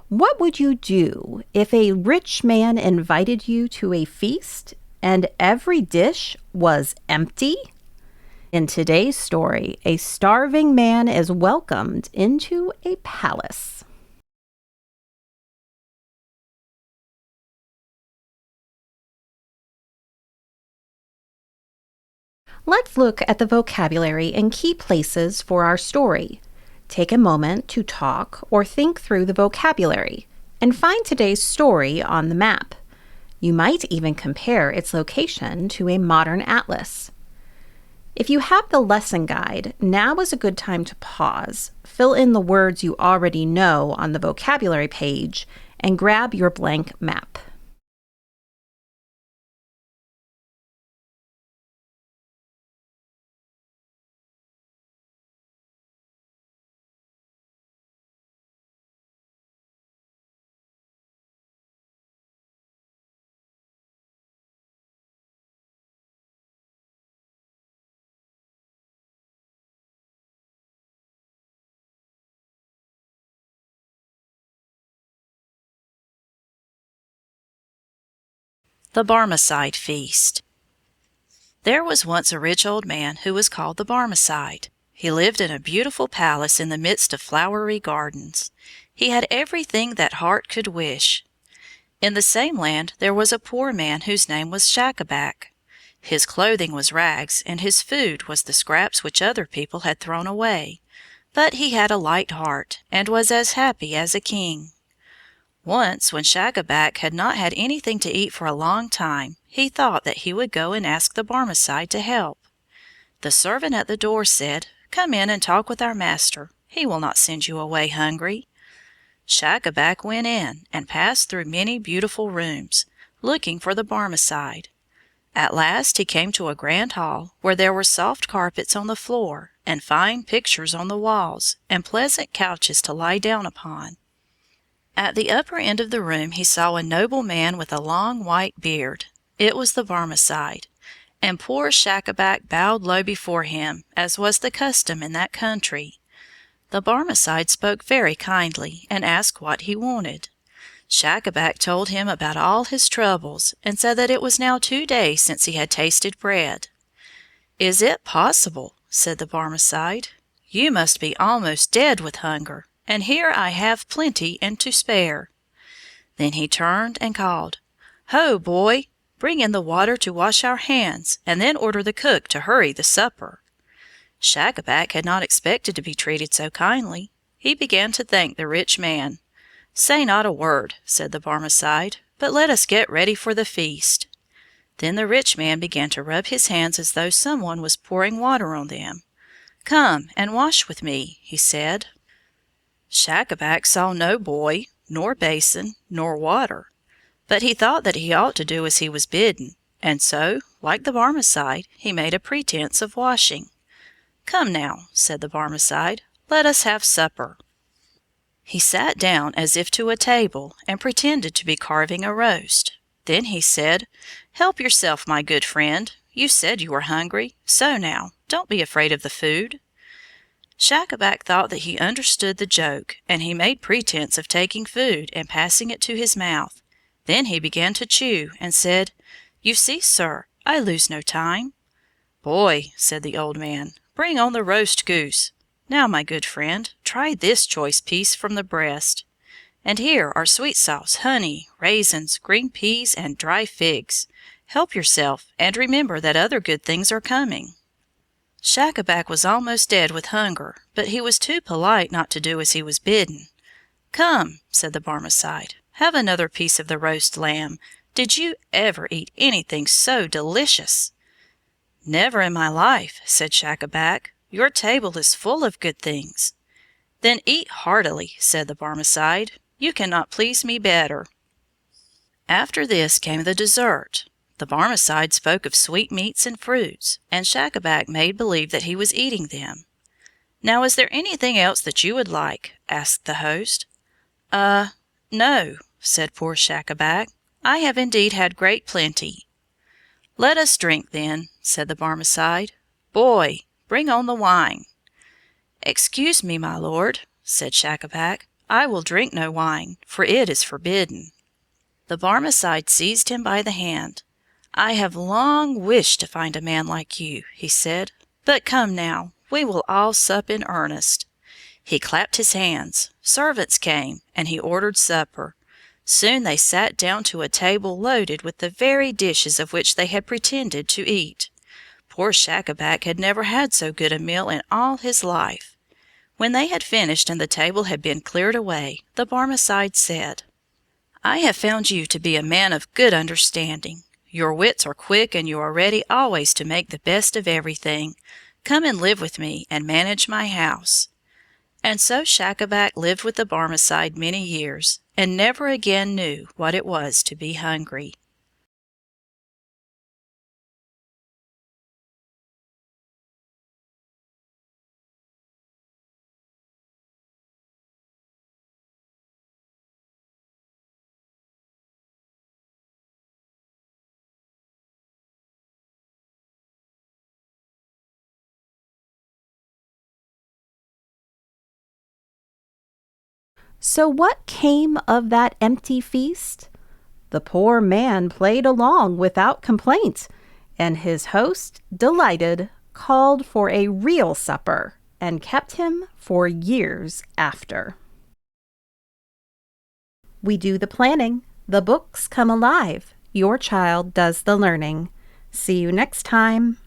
What would you do if a rich man invited you to a feast and every dish was empty? In today's story, a starving man is welcomed into a palace. Let's look at the vocabulary and key places for our story. Take a moment to talk or think through the vocabulary and find today's story on the map. You might even compare its location to a modern atlas. If you have the lesson guide, now is a good time to pause, fill in the words you already know on the vocabulary page, and grab your blank map. The Barmecide Feast. There was once a rich old man who was called the Barmecide. He lived in a beautiful palace in the midst of flowery gardens. He had everything that heart could wish. In the same land there was a poor man whose name was Schacabac. His clothing was rags, and his food was the scraps which other people had thrown away. But he had a light heart, and was as happy as a king. Once, when Schacabac had not had anything to eat for a long time, he thought that he would go and ask the Barmecide to help. The servant at the door said, "Come in and talk with our master. He will not send you away hungry." Schacabac went in and passed through many beautiful rooms, looking for the Barmecide. At last he came to a grand hall where there were soft carpets on the floor, and fine pictures on the walls, and pleasant couches to lie down upon. At the upper end of the room he saw a noble man with a long white beard. It was the Barmecide, and poor Schacabac bowed low before him, as was the custom in that country. The Barmecide spoke very kindly, and asked what he wanted. Schacabac told him about all his troubles, and said that it was now 2 days since he had tasted bread. "Is it possible?" said the Barmecide. "You must be almost dead with hunger, and here I have plenty and to spare." Then he turned and called, "Ho, boy! Bring in the water to wash our hands, and then order the cook to hurry the supper." Schacabac had not expected to be treated so kindly. He began to thank the rich man. "Say not a word," said the Barmecide, "but let us get ready for the feast." Then the rich man began to rub his hands as though some one was pouring water on them. "Come and wash with me," he said. Schacabac saw no boy, nor basin, nor water, but he thought that he ought to do as he was bidden, and so, like the Barmecide, he made a pretense of washing. "Come now," said the Barmecide, "let us have supper." He sat down as if to a table, and pretended to be carving a roast. Then he said, "Help yourself, my good friend. You said you were hungry, so now, don't be afraid of the food." Schacabac thought that he understood the joke, and he made pretense of taking food and passing it to his mouth. Then he began to chew, and said, "You see, sir, I lose no time." "Boy," said the old man, "bring on the roast goose. Now, my good friend, try this choice piece from the breast. And here are sweet sauce, honey, raisins, green peas, and dry figs. Help yourself, and remember that other good things are coming." Schacabac was almost dead with hunger, but he was too polite not to do as he was bidden. "Come," said the Barmecide, "have another piece of the roast lamb. Did you ever eat anything so delicious?" "Never in my life," said Schacabac. "Your table is full of good things." "Then eat heartily," said the Barmecide. "You cannot please me better." After this came the dessert. The Barmecide spoke of sweetmeats and fruits, and Schacabac made believe that he was eating them. "Now is there anything else that you would like?" asked the host. No," said poor Schacabac. "I have indeed had great plenty." "Let us drink, then," said the Barmecide. "Boy, bring on the wine." "Excuse me, my lord," said Schacabac. I will drink no wine, for it is forbidden." The Barmecide seized him by the hand. "I have long wished to find a man like you," he said. "But come now, we will all sup in earnest." He clapped his hands. Servants came, and he ordered supper. Soon they sat down to a table loaded with the very dishes of which they had pretended to eat. Poor Schacabac had never had so good a meal in all his life. When they had finished and the table had been cleared away, the Barmecide said, "I have found you to be a man of good understanding. Your wits are quick and you are ready always to make the best of everything. Come and live with me and manage my house." And so Schacabac lived with the Barmecide many years, and never again knew what it was to be hungry. So what came of that empty feast? The poor man played along without complaint, and his host, delighted, called for a real supper and kept him for years after. We do the planning, the books come alive, your child does the learning. See you next time.